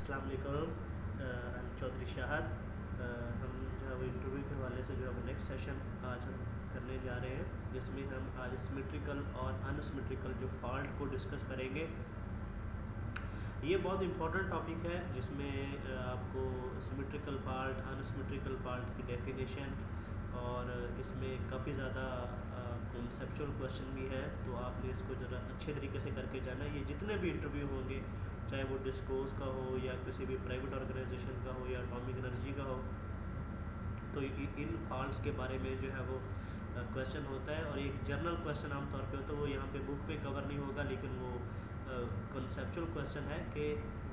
अस्सलाम वालेकुम। हम चौधरी शाहद। हम जो है वो इंटरव्यू के हवाले से जो है वो नेक्स्ट सेशन आज हम करने जा रहे हैं, जिसमें हम आज सिमेट्रिकल और अनसिमेट्रिकल जो फॉल्ट को डिस्कस करेंगे। ये बहुत इंपॉर्टेंट टॉपिक है जिसमें आपको सिमेट्रिकल फॉल्ट, अनसिमेट्रिकल फॉल्ट की डेफिनेशन और इसमें काफ़ी ज़्यादा कॉन्सेप्चुअल क्वेश्चन भी है, तो आपने इसको ज़रा अच्छे तरीके से करके जाना है। ये जितने भी इंटरव्यू होंगे, चाहे वो डिस्कोर्स का हो या किसी भी प्राइवेट ऑर्गेनाइजेशन का हो या एटॉमिक एनर्जी का हो, तो इन फॉल्ट्स के बारे में जो है वो क्वेश्चन होता है। और एक जनरल क्वेश्चन आमतौर पे होता है, वो यहाँ पे बुक पे कवर नहीं होगा, लेकिन वो कंसेप्चुअल क्वेश्चन है कि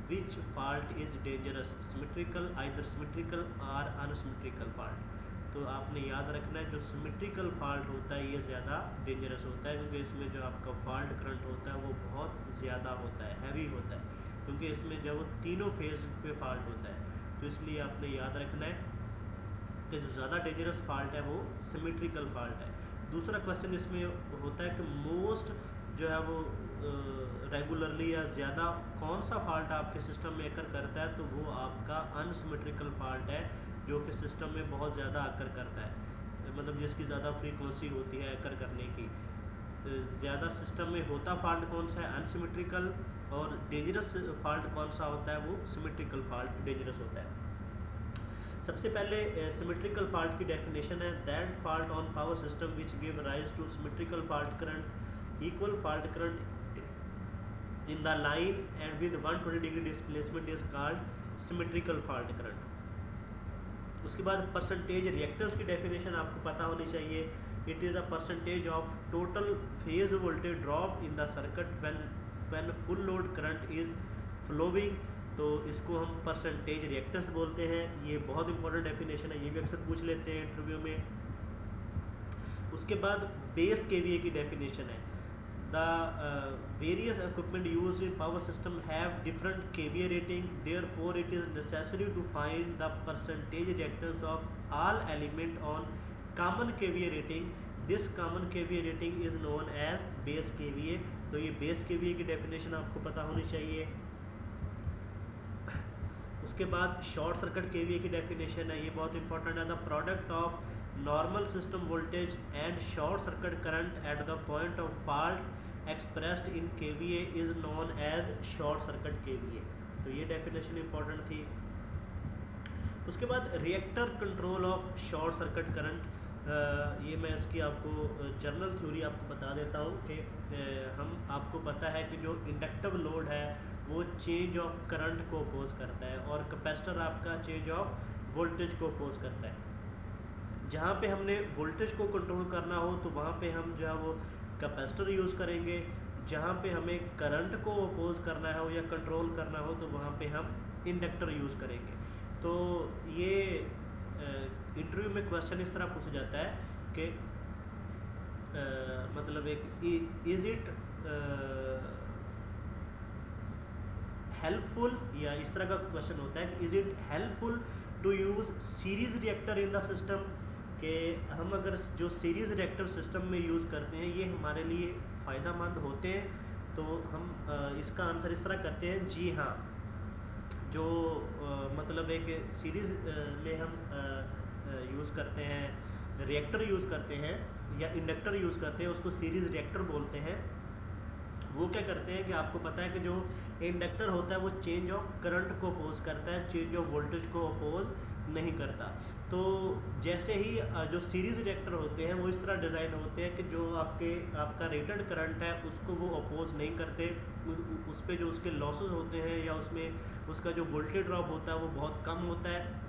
which fault is dangerous, symmetrical, either symmetrical और अनसिमेट्रिकल फॉल्ट। तो आपने याद रखना है जो सिमेट्रिकल फॉल्ट होता है ये ज़्यादा डेंजरस होता है, क्योंकि इसमें जो आपका फॉल्ट करंट होता है वो बहुत ज़्यादा होता है, हैवी होता है, क्योंकि इसमें जब वो तीनों फेज पे फॉल्ट होता है। तो इसलिए आपने याद रखना है कि जो ज़्यादा डेंजरस फॉल्ट है वो सिमेट्रिकल फॉल्ट है। दूसरा क्वेश्चन इसमें होता है कि मोस्ट जो है वो रेगुलरली या ज़्यादा कौन सा फॉल्ट आपके सिस्टम में अकर करता है, तो वो आपका अनसिमेट्रिकल फॉल्ट है, जो कि सिस्टम में बहुत ज़्यादा अकर करता है, मतलब जिसकी ज़्यादा फ्रीक्वेंसी होती है अकर करने की। ज़्यादा सिस्टम में होता फॉल्ट कौन सा है, अनसिमेट्रिकल, और डेंजरस फॉल्ट कौन सा होता है, वो सिमेट्रिकल फॉल्ट डेंजरस होता है। सबसे पहले सिमेट्रिकल फॉल्ट की डेफिनेशन है, that fault on power system which give rise two symmetrical fault current, equal fault current in the line and with 120 degree displacement is called symmetrical fault current. उसके बाद percentage reactors की definition आपको पता होनी चाहिए। It is a percentage of total phase voltage drop in the circuit when full load current is flowing, तो इसको हम परसेंटेज रिएक्टर्स बोलते हैं। ये बहुत इंपॉर्टेंट डेफिनेशन है, ये भी अक्सर पूछ लेते हैं इंटरव्यू में। उसके बाद बेस केवीए की डेफिनेशन है, the various equipment use in power system have different kVA rating, therefore it is necessary to find the percentage reactors of all element on common kVA rating. This common kVA rating is known as base kVA. तो ये base kVA की definition आपको पता होनी चाहिए। उसके बाद short circuit kVA की डेफिनेशन है, ये बहुत इंपॉर्टेंट है। The product of normal system voltage and short circuit current at the point of fault expressed in kVA is known as short circuit kVA. तो ये डेफिनेशन इंपॉर्टेंट थी। उसके बाद reactor control of short circuit current, ये मैं इसकी आपको general theory आपको बता देता हूँ कि हम आपको पता है कि जो इंडक्टिव लोड है वो चेंज ऑफ करंट को अपोज करता है, और कैपेसिटर आपका चेंज ऑफ वोल्टेज को अपोज करता है। जहाँ पे हमने वोल्टेज को कंट्रोल करना हो तो वहाँ पे हम जो है वो कैपेसिटर यूज़ करेंगे, जहाँ पे हमें करंट को अपोज करना हो या कंट्रोल करना हो तो वहाँ पे हम इंडक्टर यूज़ करेंगे। तो ये इंटरव्यू में क्वेश्चन इस तरह पूछा जाता है कि मतलब एक इज़ इट हेल्पफुल, या इस तरह का क्वेश्चन होता है कि is it helpful to use series reactor in the system, कि हम अगर जो सीरीज़ रिएक्टर सिस्टम में यूज़ करते हैं ये हमारे लिए फ़ायदेमंद होते हैं। तो हम इसका आंसर इस तरह करते हैं, जी हाँ। जो मतलब एक सीरीज़ में हम यूज़ करते हैं, रिएक्टर यूज़ करते हैं या इंडक्टर यूज़ करते हैं, उसको सीरीज़ रिएक्टर बोलते हैं। वो क्या करते हैं कि आपको पता है कि जो इंडक्टर होता है वो चेंज ऑफ करंट को अपोज करता है, चेंज ऑफ वोल्टेज को अपोज नहीं करता। तो जैसे ही जो सीरीज़ रिएक्टर होते हैं वो इस तरह डिज़ाइन होते हैं कि जो आपका रेटेड करंट है उसको वो अपोज नहीं करते, उस पर जो उसके लॉसेस होते हैं या उसमें उसका जो वोल्टेज ड्रॉप होता है वो बहुत कम होता है।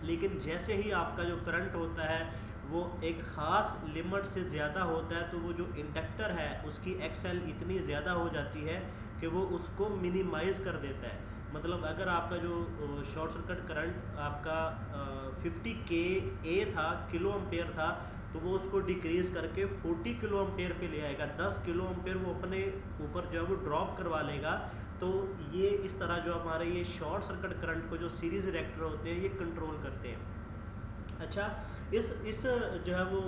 लेकिन जैसे ही आपका जो करंट होता है वो एक ख़ास लिमिट से ज़्यादा होता है, तो वो जो इंडक्टर है उसकी एक्सएल इतनी ज़्यादा हो जाती है कि वो उसको मिनिमाइज़ कर देता है। मतलब अगर आपका जो शॉर्ट सर्किट करंट आपका 50 के ए था, किलो एम्पेयर था, तो वो उसको डिक्रीज़ करके 40 किलो एम्पेयर पे ले आएगा। 10 किलो एम्पेयर वो अपने ऊपर जो है वो ड्रॉप करवा लेगा। तो ये इस तरह जो हमारे ये शॉर्ट सर्किट करंट को जो सीरीज़ रिएक्टर होते हैं ये कंट्रोल करते हैं। अच्छा, इस जो है वो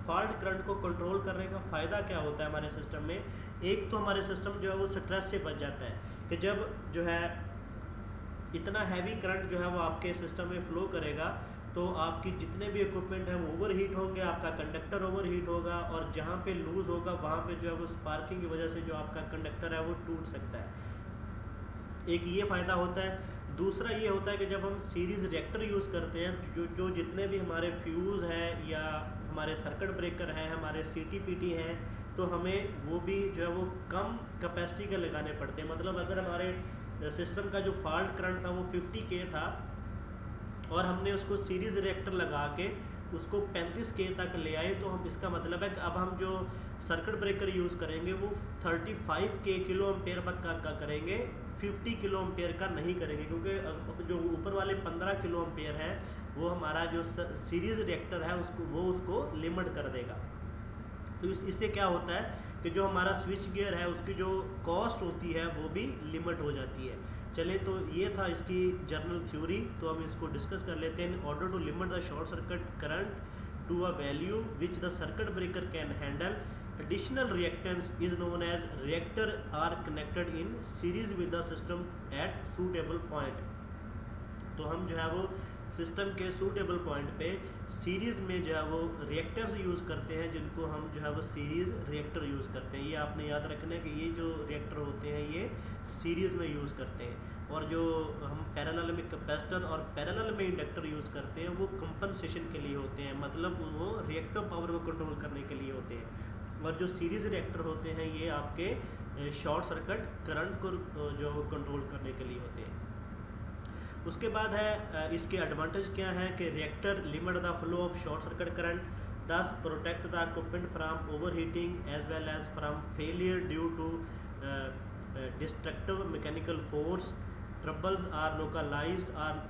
फॉल्ट करंट को कंट्रोल करने का फ़ायदा क्या होता है हमारे सिस्टम में। एक तो हमारे सिस्टम जो है वो स्ट्रेस से बच जाता है कि जब जो है इतना हैवी करंट जो है वो आपके सिस्टम में फ्लो करेगा तो आपकी जितने भी इक्विपमेंट हैं वो ओवर हीट होंगे, आपका कंडक्टर ओवर हीट होगा, और जहाँ पे लूज़ होगा वहाँ पे जो है वो स्पार्किंग की वजह से जो आपका कंडक्टर है वो टूट सकता है। एक ये फ़ायदा होता है। दूसरा ये होता है कि जब हम सीरीज़ रिएक्टर यूज़ करते हैं, जो जितने भी हमारे फ्यूज़ हैं या हमारे सर्किट ब्रेकर हैं, हमारे CTPT हैं, तो हमें वो भी जो है वो कम कैपेसिटी के लगाने पड़ते हैं। मतलब अगर हमारे सिस्टम का जो फॉल्ट करंट था वो 50K था और हमने उसको सीरीज़ रिएक्टर लगा के उसको 35K तक ले आए, तो हम इसका मतलब है कि अब हम जो सर्किट ब्रेकर यूज़ करेंगे वो 35K किलो एम्पेयर का करेंगे, 50 किलो एम्पेयर का नहीं करेंगे, क्योंकि जो ऊपर वाले 15 किलो एम्पेयर है वो हमारा जो सीरीज़ रिएक्टर है उसको लिमिट कर देगा। तो इससे क्या होता है कि जो हमारा स्विच गियर है उसकी जो कॉस्ट होती है वो भी लिमिट हो जाती है। चले, तो ये था इसकी जर्नल थ्योरी। तो हम इसको डिस्कस कर लेते हैं। In order to limit the short circuit current to a value which the circuit breaker can handle, additional reactance is known as reactor are connected in series with the system at suitable point। तो हम जो है वो system के suitable point पे series में जो है वो रिएक्टर्स यूज़ करते हैं, जिनको हम जो है वो सीरीज़ रिएक्टर यूज़ करते हैं। ये आपने याद रखना है कि ये जो रिएक्टर होते हैं ये सीरीज़ में यूज़ करते हैं, और जो हम पैरेलल में कैपेसिटर और पैरेलल में इंडक्टर यूज़ करते हैं वो कंपनसेशन के लिए होते हैं, मतलब वो रिएक्टिव पावर को कंट्रोल करने के लिए होते हैं। और जो सीरीज़ रिएक्टर होते हैं ये आपके शॉर्ट सर्किट करंट को जो कंट्रोल करने के लिए होते हैं। उसके बाद है इसके एडवांटेज क्या है कि reactor limit the flow of short circuit current, thus protect the equipment from over heating as well as from failure due to destructive mechanical force, troubles are localised or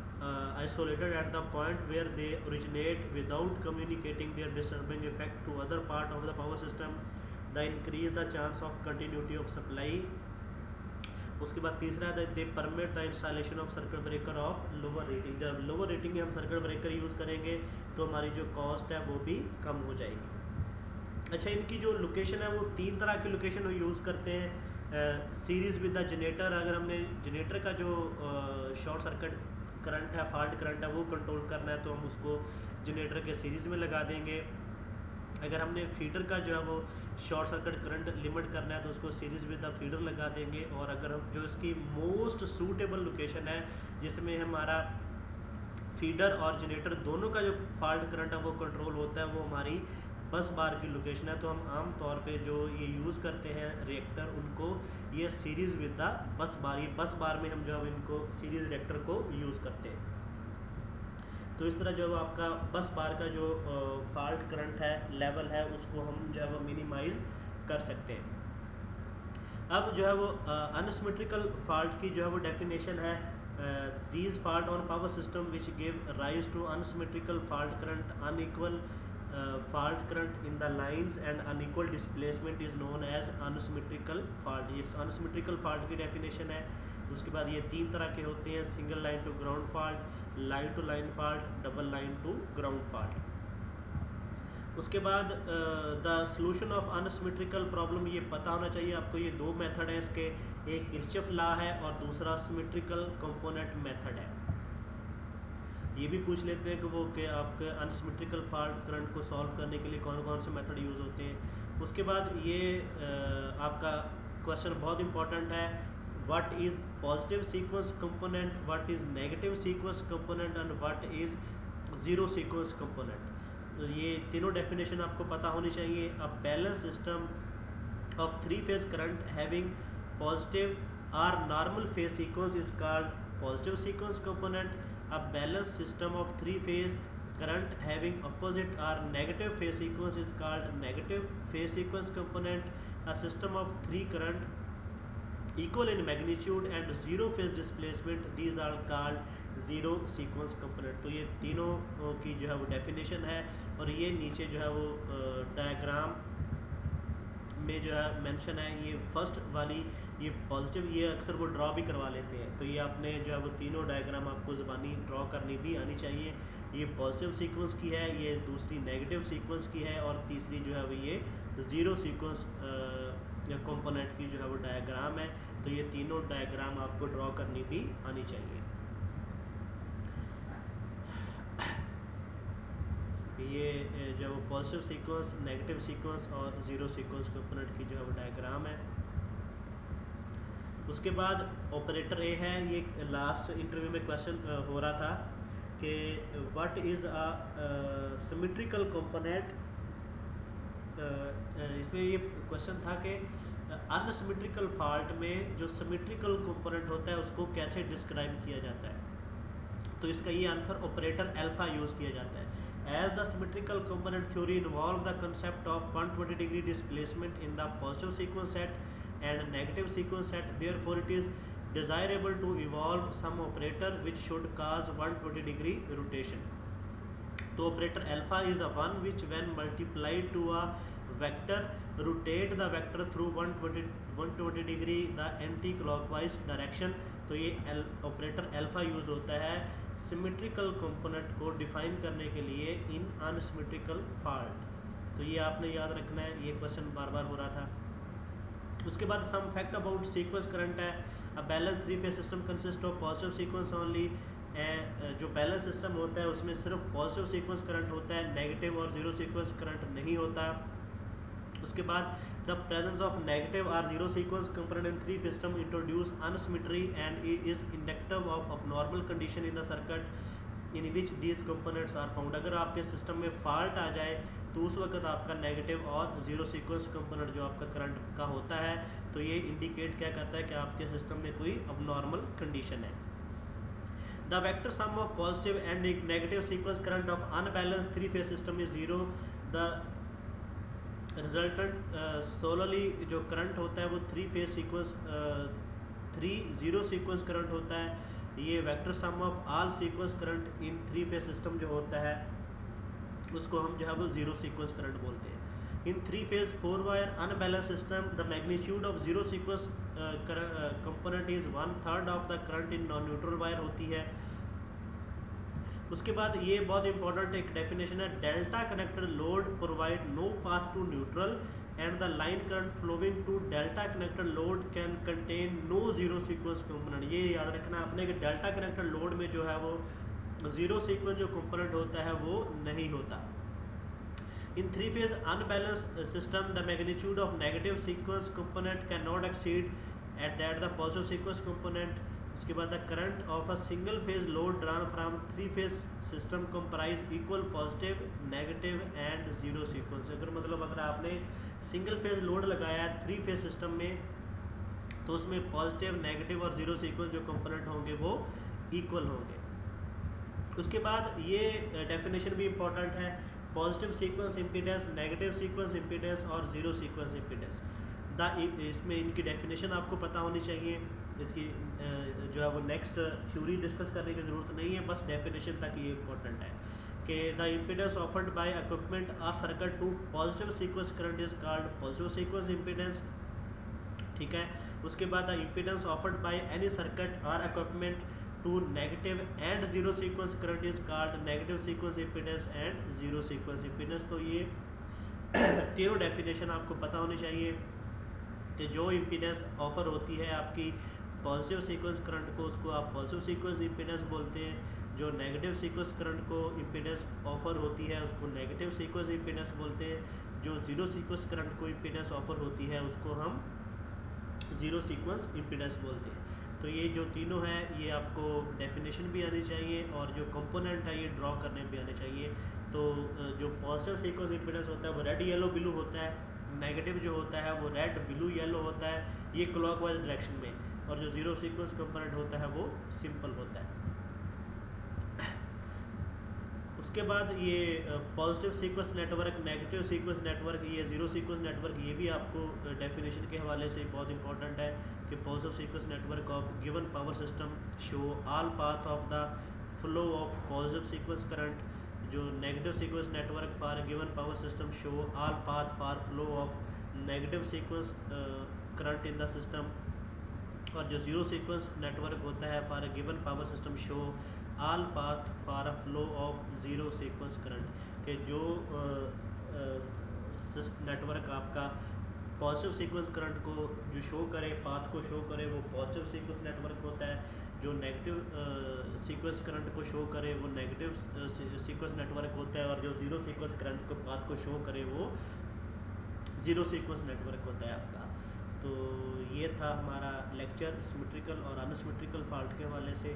isolated at the point where they originate without communicating their disturbing effect to other part of the power system, the increase the chance of continuity of supply। उसके बाद तीसरा है they permit the installation of circuit breaker of lower rating. जब lower rating में हम circuit breaker use करेंगे तो हमारी जो कॉस्ट है वो भी कम हो जाएगी। अच्छा, इनकी जो लोकेशन है वो 3 तरह की लोकेशन यूज़ करते हैं। सीरीज़ विद द जनरेटर, अगर हमने जनरेटर का जो शॉर्ट सर्किट करंट है, फॉल्ट करंट है, वो कंट्रोल करना है तो हम उसको जनरेटर के सीरीज़ में लगा देंगे। अगर हमने फीडर का जो है वो शॉर्ट सर्किट करंट लिमिट करना है तो उसको सीरीज़ विद द फीडर लगा देंगे। और अगर हम जो इसकी मोस्ट सूटेबल लोकेशन है जिसमें हमारा फीडर और जनरेटर दोनों का जो फॉल्ट करंट है वो कंट्रोल होता है, वो हमारी बस बार की लोकेशन है। तो हम आम तौर पे जो ये यूज़ करते हैं रिएक्टर, उनको ये सीरीज़ विद द बस बार, ये बस बार में हम जो है इनको सीरीज़ रिएक्टर को यूज़ करते हैं। तो इस तरह जो आपका बस बार का जो फॉल्ट करंट है लेवल है उसको हम जो है वो मिनिमाइज कर सकते हैं। अब जो है वो अनसिमेट्रिकल फॉल्ट की जो है वो डेफिनेशन है, these fault on power system which give rise to unsymmetrical fault current, unequal fault current in the lines and unequal displacement is known as unsymmetrical fault. ये अनसिमेट्रिकल फॉल्ट की definition है। उसके बाद ये 3 तरह के होते हैं, single line to ground fault, line to line fault, double line to ground fault. उसके बाद the solution of unsymmetrical problem, ये पता होना चाहिए आपको। ये 2 मेथड हैं इसके, एक किरचॉफ लॉ है और दूसरा सिमेट्रिकल कंपोनेंट मेथड है। ये भी पूछ लेते हैं कि वो कि आपके अनसिमेट्रिकल फॉल्ट करंट को सॉल्व करने के लिए कौन कौन से मेथड यूज़ होते हैं। उसके बाद ये आपका क्वेश्चन बहुत इंपॉर्टेंट है, what is positive sequence component, what is negative sequence component and what is zero sequence component। तो ये तीनों डेफिनेशन आपको पता होनी चाहिए। A balance system of 3 phase current having positive or normal phase sequence is called positive sequence component. A balance system of 3 phase current having opposite or negative phase sequence is called negative phase sequence component. A system of 3 current equal in magnitude and zero phase displacement, these are called zero sequence component। तो ये तीनों की जो है वो definition है, और ये नीचे जो है वो डायग्राम में जो है मेंशन है। ये फर्स्ट वाली ये पॉजिटिव, ये अक्सर वो ड्रॉ भी करवा लेते हैं, तो ये आपने जो है वो तीनों डायग्राम आपको ज़बानी ड्रॉ करनी भी आनी चाहिए। ये पॉजिटिव सीक्वेंस की है, ये दूसरी नेगेटिव सीक्वेंस की है, और तीसरी जो है वो ये ज़ीरो सीक्वेंस या कंपोनेंट की जो है वो डायग्राम है। तो ये तीनों डायग्राम आपको ड्रॉ करनी भी आनी चाहिए। ये जो पॉजिटिव सीक्वेंस, नेगेटिव सीक्वेंस और ज़ीरो सीक्वेंस कंपोनेंट की जो है वो डायग्राम है। उसके बाद ऑपरेटर ए है, ये लास्ट इंटरव्यू में क्वेश्चन हो रहा था कि what is a symmetrical component. इसमें ये क्वेश्चन था कि अनसिमेट्रिकल फॉल्ट में जो सिमेट्रिकल कंपोनेंट होता है उसको कैसे डिस्क्राइब किया जाता है। तो इसका ये आंसर ऑपरेटर अल्फा यूज़ किया जाता है। As the symmetrical component theory involves the concept of 120 degree displacement in the positive sequence set and negative sequence set, therefore it is desirable to evolve some operator which should cause 120 degree rotation. तो operator alpha is the one which when multiplied to a vector rotate the vector through 120 degree the anti-clockwise direction। तो ये operator alpha use होता है symmetrical component को define करने के लिए इन unsymmetrical fault. तो ये आपने याद रखना है, ये क्वेश्चन बार बार हो रहा था। उसके बाद सम फैक्ट अबाउट सीक्वेंस करंट है। A balance 3 phase system consist of positive sequence only. जो बैलेंस सिस्टम होता है उसमें सिर्फ पॉजिटिव सीक्वेंस करंट होता है, नेगेटिव और जीरो सीक्वेंस करंट नहीं होता। उसके बाद द प्रेजेंस ऑफ नेगेटिव और zero sequence component in 3 system introduce unsymmetry and is indicative of abnormal condition in the circuit in which these components are found. अगर आपके सिस्टम में fault आ जाए तो उस वक्त आपका नेगेटिव और जीरो सीक्वेंस कंपोनेंट जो आपका करंट का होता है तो ये इंडिकेट क्या करता है कि आपके सिस्टम में कोई अबनॉर्मल कंडीशन है। The vector sum of positive and negative sequence current of unbalance 3 phase system is zero. The resultant solely जो करंट होता है वो 3 phase sequence 3 zero sequence current होता है। ये vector sum of all sequence current in 3 phase system जो होता है उसको हम जो है वो जीरो सीक्वेंस करंट बोलते हैं। इन 3 phase 4 wire unbalance system the magnitude of zero sequence component is 1/3 of the current in non neutral wire होती है। उसके बाद ये बहुत इंपॉर्टेंट एक डेफिनेशन है, delta connected load provide no path to neutral and the line current flowing to delta connected load can contain no zero sequence component. ये याद रखना आपने कि डेल्टा कनेक्टेड लोड में जो है वो जीरो सीक्वेंस जो कंपोनेंट होता है वो नहीं होता। इन 3 phase unbalance system the magnitude of negative sequence component can not exceed at that the positive sequence component. उसके बाद the current of a single phase load drawn from 3 phase system comprise equal positive negative and zero sequence. अगर आपने single phase load लगाया है 3 phase system में तो उसमें positive negative और जीरो सीक्वेंस जो कंपोनेंट होंगे वो इक्वल होंगे। उसके बाद ये डेफिनेशन भी इम्पोर्टेंट है, positive sequence impedance, negative sequence impedance और जीरो सीक्वेंस इम्पीडेंस। इसमें इनकी डेफिनेशन आपको पता होनी चाहिए। इसकी जो है वो नेक्स्ट थ्योरी डिस्कस करने की ज़रूरत नहीं है, बस डेफिनेशन तक ये इम्पोर्टेंट है कि the impedance offered by equipment or circuit to positive sequence current is called positive sequence impedance. ठीक है। उसके बाद the impedance offered by any circuit or equipment to negative and zero sequence current is called negative sequence impedance and zero sequence impedance. तो ये तीनों definition आपको पता होनी चाहिए कि जो इम्पीडेंस ऑफर होती है आपकी पॉजिटिव सीक्वेंस करंट को उसको आप पॉजिटिव सीक्वेंस इम्पीडेंस बोलते हैं, जो नेगेटिव सीक्वेंस करंट को इम्पीडेंस ऑफर होती है उसको नेगेटिव सीक्वेंस इम्पीडेंस बोलते हैं, जो जीरो सीक्वेंस करंट को इम्पीडेंस ऑफर होती है उसको हम जीरो सीक्वेंस इम्पीडेंस बोलते हैं। तो ये जो तीनों हैं ये आपको डेफिनेशन भी आनी चाहिए और जो कंपोनेंट है ये ड्रॉ करने भी आने चाहिए। तो जो पॉजिटिव सीक्वेंस इम्पीडेंस होता है वो रेड येलो ब्लू होता है, नेगेटिव जो होता है वो रेड ब्लू येलो होता है, ये क्लॉकवाइज डायरेक्शन में, और जो जीरो सीक्वेंस कंपोनेंट होता है वो सिंपल होता है। उसके बाद ये positive sequence network, negative sequence network, ये जीरो सीक्वेंस नेटवर्क, ये भी आपको डेफिनेशन के हवाले से बहुत इंपॉर्टेंट है कि positive sequence network of given power system show all path of the flow of positive sequence current. जो negative sequence network for given power system show all path for flow of negative sequence current in the system. और जो zero sequence network होता है for given power system show all path for a flow of zero sequence current. के जो network आपका positive sequence current को जो show करे, पाथ को शो करे, वो पॉजिटिव सीक्वेंस नेटवर्क होता है। जो नेगेटिव सीक्वेंस करंट को शो करे वो नेगेटिव सीक्वेंस नेटवर्क होता है, और जो ज़ीरो सीक्वेंस करंट को पाथ को शो करे वो ज़ीरो सीक्वेंस नेटवर्क होता है आपका। तो ये था हमारा लेक्चर सिमेट्रिकल और अनसिमेट्रिकल फॉल्ट के हवाले से।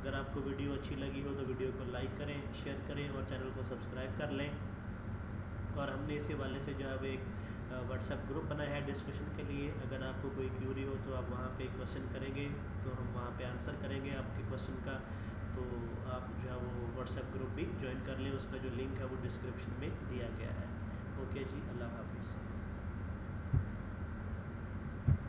अगर आपको वीडियो अच्छी लगी हो तो वीडियो को लाइक करें, शेयर करें और चैनल को सब्सक्राइब कर लें। और हमने इसी हवाले से जो है एक व्हाट्सएप ग्रुप बनाया है डिस्कशन के लिए। अगर आपको कोई क्यूरी हो तो आप वहाँ पे क्वेश्चन करेंगे तो हम वहाँ पे आंसर करेंगे आपके क्वेश्चन का। तो आप जो है वो व्हाट्सएप ग्रुप भी ज्वाइन कर लें, उसका जो लिंक है वो डिस्क्रिप्शन में दिया गया है। ओके जी, अल्लाह हाफिज़।